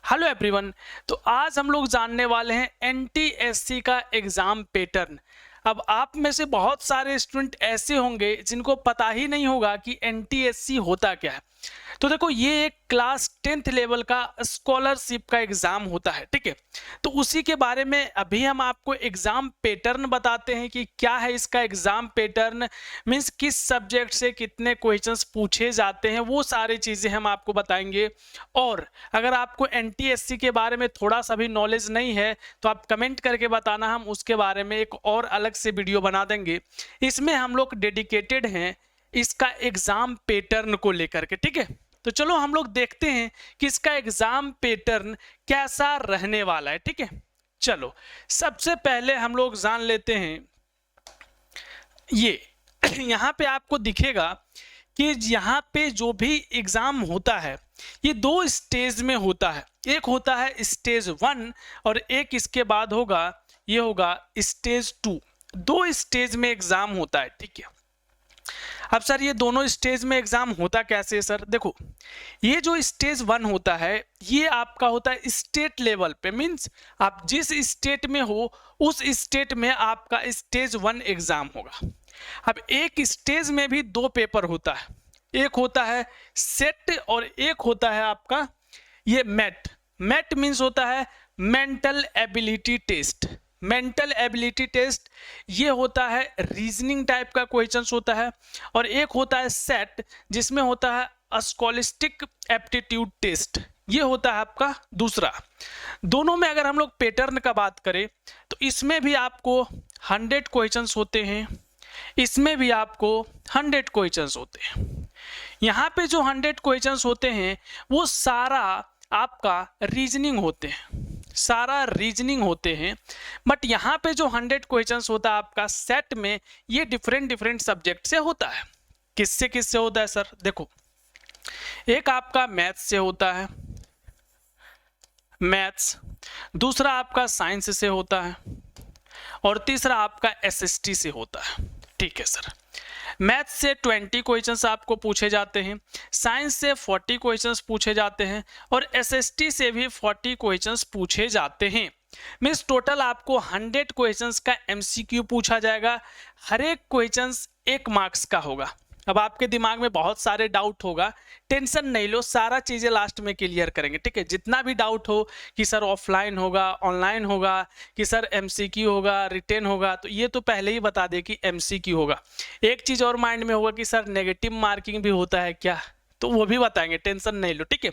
Hello everyone. तो आज हम लोग जानने वाले हैं एनटीएससी का एग्ज़ाम पैटर्न। अब आप में से बहुत सारे स्टूडेंट ऐसे होंगे जिनको पता ही नहीं होगा कि एनटीएससी होता क्या है। तो देखो, ये एक क्लास 10th लेवल का स्कॉलरशिप का एग्ज़ाम होता है, ठीक है। तो उसी के बारे में अभी हम आपको एग्ज़ाम पैटर्न बताते हैं कि क्या है इसका एग्ज़ाम पैटर्न, मीन्स किस सब्जेक्ट से कितने क्वेश्चंस पूछे जाते हैं, वो सारी चीज़ें हम आपको बताएंगे। और अगर आपको एनटीएससी के बारे में थोड़ा सा भी नॉलेज नहीं है तो आप कमेंट करके बताना, हम उसके बारे में एक और अलग से वीडियो बना देंगे। इसमें हम लोग डेडिकेटेड हैं इसका एग्ज़ाम पैटर्न को लेकर के, ठीक है। तो चलो हम लोग देखते हैं कि इसका एग्ज़ाम पैटर्न कैसा रहने वाला है, ठीक है। चलो सबसे पहले हम लोग जान लेते हैं ये यहाँ पे आपको दिखेगा कि यहाँ पे जो भी एग्ज़ाम होता है ये दो स्टेज में होता है। एक होता है स्टेज 1 और एक इसके बाद होगा, ये होगा स्टेज 2। दो स्टेज में एग्ज़ाम होता है, ठीक है। अब सर ये दोनों स्टेज में एग्ज़ाम होता कैसे है सर? देखो, ये जो स्टेज 1 होता है ये आपका होता है स्टेट लेवल पे, मीन्स आप जिस स्टेट में हो उस स्टेट में आपका स्टेज 1 एग्ज़ाम होगा। अब एक स्टेज में भी दो पेपर होता है, एक होता है सेट और एक होता है आपका ये मैट। मैट मीन्स होता है mental ability test. Mental ability test ये होता है रीजनिंग टाइप का क्वेश्चंस होता है। और एक होता है सेट जिसमें होता है स्कॉलिस्टिक एप्टीट्यूड टेस्ट, ये होता है आपका दूसरा। दोनों में अगर हम लोग पैटर्न का बात करें तो इसमें भी आपको 100 क्वेश्चंस होते हैं, इसमें भी आपको 100 क्वेश्चंस होते हैं। यहाँ पे जो 100 क्वेश्चंस होते हैं वो सारा आपका रीजनिंग होते हैं, सारा रीजनिंग होते हैं। बट यहाँ पे जो 100 क्वेश्चंस होता है आपका सेट में, ये डिफरेंट सब्जेक्ट से होता है। किससे किससे होता है सर? देखो, एक आपका मैथ्स से होता है, मैथ्स, दूसरा आपका साइंस से होता है और तीसरा आपका एसएसटी से होता है, ठीक है सर। मैथ्स से 20 क्वेश्चंस आपको पूछे जाते हैं, साइंस से 40 क्वेश्चंस पूछे जाते हैं और एसएसटी से भी 40 क्वेश्चंस पूछे जाते हैं। मीन्स टोटल आपको 100 क्वेश्चंस का एमसीक्यू पूछा जाएगा। हर एक क्वेश्चंस 1 मार्क्स का होगा। अब आपके दिमाग में बहुत सारे डाउट होगा, टेंशन नहीं लो, सारा चीज़ें लास्ट में क्लियर करेंगे, ठीक है। जितना भी डाउट हो कि सर ऑफलाइन होगा, ऑनलाइन होगा, कि सर एमसीक्यू होगा, रिटेन होगा, तो ये तो पहले ही बता दे कि एमसीक्यू होगा। एक चीज़ और माइंड में होगा कि सर नेगेटिव मार्किंग भी होता है क्या, तो वो भी बताएंगे, टेंशन नहीं लो, ठीक है।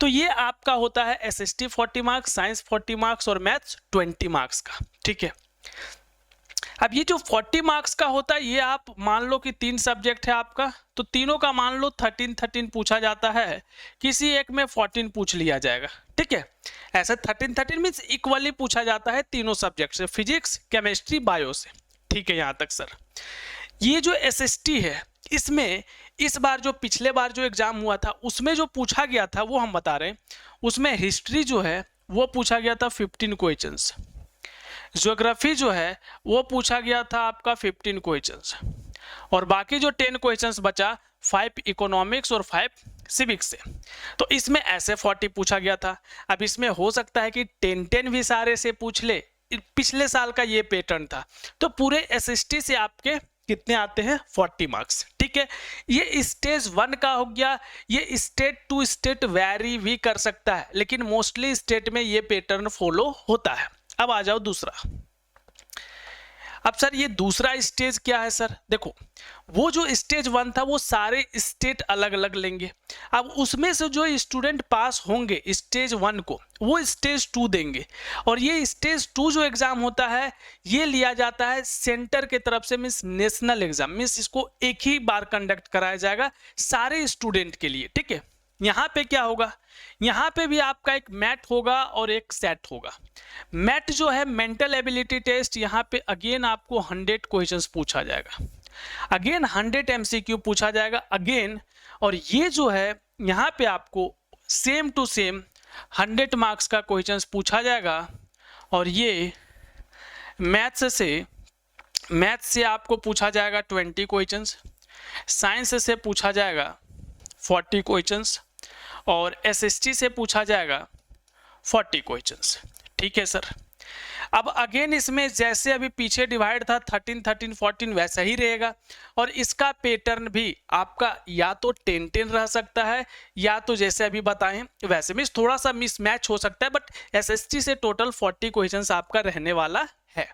तो ये आपका होता है एसएसटी 40 मार्क्स, साइंस 40 मार्क्स और मैथ्स 20 मार्क्स का, ठीक है। अब ये जो 40 मार्क्स का होता है ये आप मान लो कि 3 सब्जेक्ट है आपका, तो तीनों का मान लो 13 पूछा जाता है, किसी एक में 14 पूछ लिया जाएगा, ठीक है। ऐसे 13 मीन्स इक्वली पूछा जाता है तीनों सब्जेक्ट से, फिजिक्स, केमिस्ट्री, बायो से, ठीक है। यहाँ तक सर ये जो एसएसटी है इसमें इस बार जो पिछले बार जो एग्जाम हुआ था उसमें जो पूछा गया था वो हम बता रहे हैं। उसमें हिस्ट्री जो है वो पूछा गया था 15 क्वेश्चंस, ज्योग्राफी जो है वो पूछा गया था आपका 15 क्वेश्चंस और बाकी जो 10 क्वेश्चंस बचा 5 इकोनॉमिक्स और 5 सिविक्स से। तो इसमें ऐसे 40 पूछा गया था। अब इसमें हो सकता है कि 10 भी सारे से पूछ ले, पिछले साल का ये पैटर्न था। तो पूरे एसएसटी से आपके कितने आते हैं? 40 मार्क्स, ठीक है। ये स्टेज 1 का हो गया। ये स्टेट टू स्टेट वैरी भी कर सकता है, लेकिन मोस्टली स्टेट में ये पैटर्न फॉलो होता है। अब आ जाओ दूसरा। अब सर ये दूसरा स्टेज क्या है सर? देखो, वो जो स्टेज 1 था वो सारे स्टेट अलग अलग लेंगे। अब उसमें से जो स्टूडेंट पास होंगे स्टेज 1 को वो स्टेज 2 देंगे। और ये स्टेज 2 जो एग्जाम होता है ये लिया जाता है सेंटर के तरफ से, मीन्स नेशनल एग्जाम, मीन्स इसको एक ही बार कंडक्ट कराया जाएगा सारे स्टूडेंट के लिए, ठीक है। यहाँ पे क्या होगा? यहाँ पे भी आपका एक मैट होगा और एक सेट होगा। मैट जो है मेंटल एबिलिटी टेस्ट, यहाँ पे अगेन आपको 100 क्वेश्चंस पूछा जाएगा, अगेन 100 एमसीक्यू पूछा जाएगा अगेन। और ये जो है यहाँ पे आपको सेम टू सेम 100 मार्क्स का क्वेश्चंस पूछा जाएगा। और ये मैथ्स से आपको पूछा जाएगा 20 क्वेश्चंस, साइंस से पूछा जाएगा 40 क्वेश्चंस और एसएसटी से पूछा जाएगा 40 क्वेश्चंस। ठीक है सर। अब अगेन इसमें जैसे अभी पीछे डिवाइड था 13 13 14 वैसा ही रहेगा, और इसका पैटर्न भी आपका या तो 10 10 रह सकता है या तो जैसे अभी बताएं वैसे में थोड़ा सा मिसमैच हो सकता है, बट एसएसटी से टोटल 40 क्वेश्चंस आपका रहने वाला है।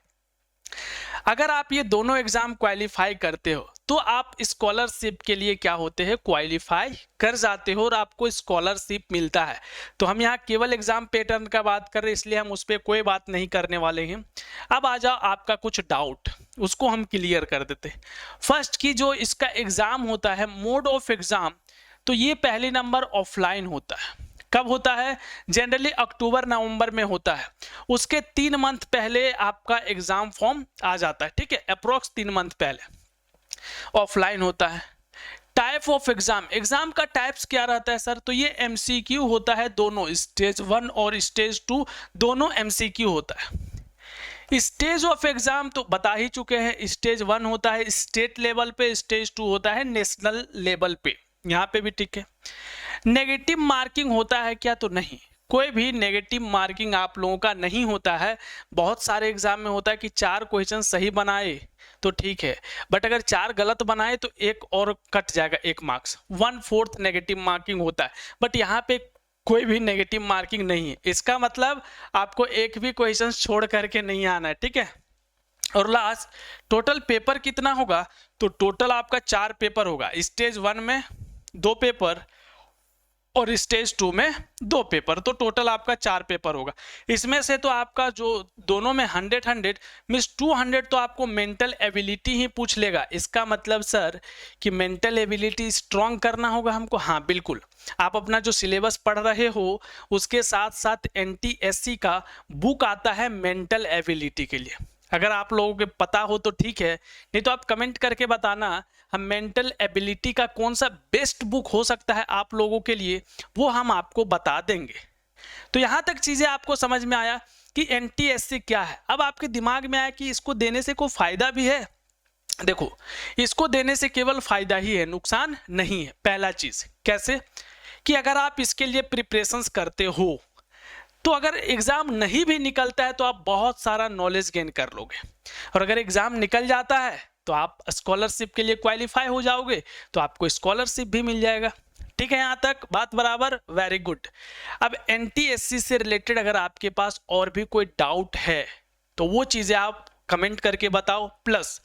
अगर आप ये दोनों एग्जाम क्वालिफाई करते हो तो आप स्कॉलरशिप के लिए क्या होते हैं, क्वालिफाई कर जाते हो और आपको स्कॉलरशिप मिलता है। तो हम यहाँ केवल एग्जाम पैटर्न का बात कर रहे हैं, इसलिए हम उस पर कोई बात नहीं करने वाले हैं। अब आ जाओ आपका कुछ डाउट, उसको हम क्लियर कर देते हैं। फर्स्ट की जो इसका एग्जाम होता है, मोड ऑफ एग्जाम, तो ये पहले नंबर ऑफलाइन होता है। कब होता है, जनरली अक्टूबर नवंबर में होता है। उसके 3 मंथ पहले आपका एग्जाम फॉर्म आ जाता है, ठीक है, अप्रोक्स 3 मंथ पहले ऑफलाइन होता है। टाइप ऑफ एग्जाम, एग्जाम का टाइप्स क्या रहता है सर, तो ये एमसीक्यू होता है, दोनों स्टेज 1 और स्टेज 2 दोनों एमसीक्यू होता है। स्टेज ऑफ एग्जाम तो बता ही चुके हैं, स्टेज 1 होता है स्टेट लेवल पे, स्टेज 2 होता है नेशनल लेवल पे, यहाँ पे भी ठीक है। नेगेटिव मार्किंग होता है क्या, तो नहीं, कोई भी नेगेटिव मार्किंग आप लोगों का नहीं होता है। बहुत सारे एग्जाम में होता है कि 4 क्वेश्चन सही बनाए तो ठीक है, बट अगर 4 गलत बनाए तो एक और कट जाएगा, 1 मार्क्स, 1/4 नेगेटिव मार्किंग होता है। बट यहाँ पे कोई भी नेगेटिव मार्किंग नहीं है, इसका मतलब आपको एक भी क्वेश्चन छोड़ करके नहीं आना है, ठीक है। और लास्ट टोटल पेपर कितना होगा, तो टोटल आपका 4 पेपर होगा, स्टेज 1 में 2 पेपर और स्टेज 2 में 2 पेपर, तो टोटल आपका 4 पेपर होगा। इसमें से तो आपका जो दोनों में 100 मीन्स 200 तो आपको मेंटल एबिलिटी ही पूछ लेगा। इसका मतलब सर कि मेंटल एबिलिटी स्ट्रॉन्ग करना होगा हमको। हाँ बिल्कुल, आप अपना जो सिलेबस पढ़ रहे हो उसके साथ साथ NTSC का बुक आता है मेंटल एबिलिटी के लिए, अगर आप लोगों को पता हो तो ठीक है, नहीं तो आप कमेंट करके बताना, हम मेंटल एबिलिटी का कौन सा बेस्ट बुक हो सकता है आप लोगों के लिए, वो हम आपको बता देंगे। तो यहाँ तक चीज़ें आपको समझ में आया कि NTSC क्या है। अब आपके दिमाग में आया कि इसको देने से कोई फायदा भी है। देखो, इसको देने से केवल फायदा ही है, नुकसान नहीं है। पहला चीज़ कैसे, कि अगर आप इसके लिए प्रिपरेशंस करते हो तो अगर एग्जाम नहीं भी निकलता है तो आप बहुत सारा नॉलेज गेन कर लोगे, और अगर एग्जाम निकल जाता है तो आप स्कॉलरशिप के लिए क्वालिफाई हो जाओगे, तो आपको स्कॉलरशिप भी मिल जाएगा। ठीक है, यहाँ तक बात बराबर, वेरी गुड। अब NTSC से रिलेटेड अगर आपके पास और भी कोई डाउट है तो वो चीज़ें आप कमेंट करके बताओ। प्लस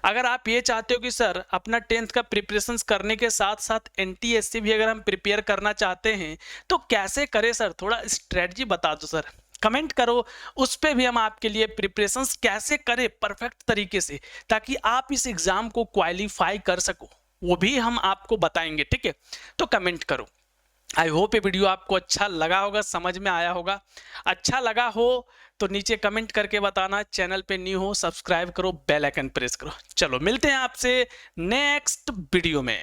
अगर आप ये चाहते हो कि सर अपना 10th का प्रिपरेशंस करने के साथ साथ NTSC भी अगर हम प्रिपेयर करना चाहते हैं तो कैसे करें सर, थोड़ा स्ट्रेटजी बता दो सर, कमेंट करो, उस पर भी हम आपके लिए प्रिपरेशंस कैसे करें परफेक्ट तरीके से, ताकि आप इस एग्जाम को क्वालिफाई कर सको, वो भी हम आपको बताएंगे। ठीक है, तो कमेंट करो। आई होप ये वीडियो आपको अच्छा लगा होगा, समझ में आया होगा। अच्छा लगा हो तो नीचे कमेंट करके बताना, चैनल पे न्यू हो सब्सक्राइब करो, बेल आइकन प्रेस करो। चलो मिलते हैं आपसे नेक्स्ट वीडियो में।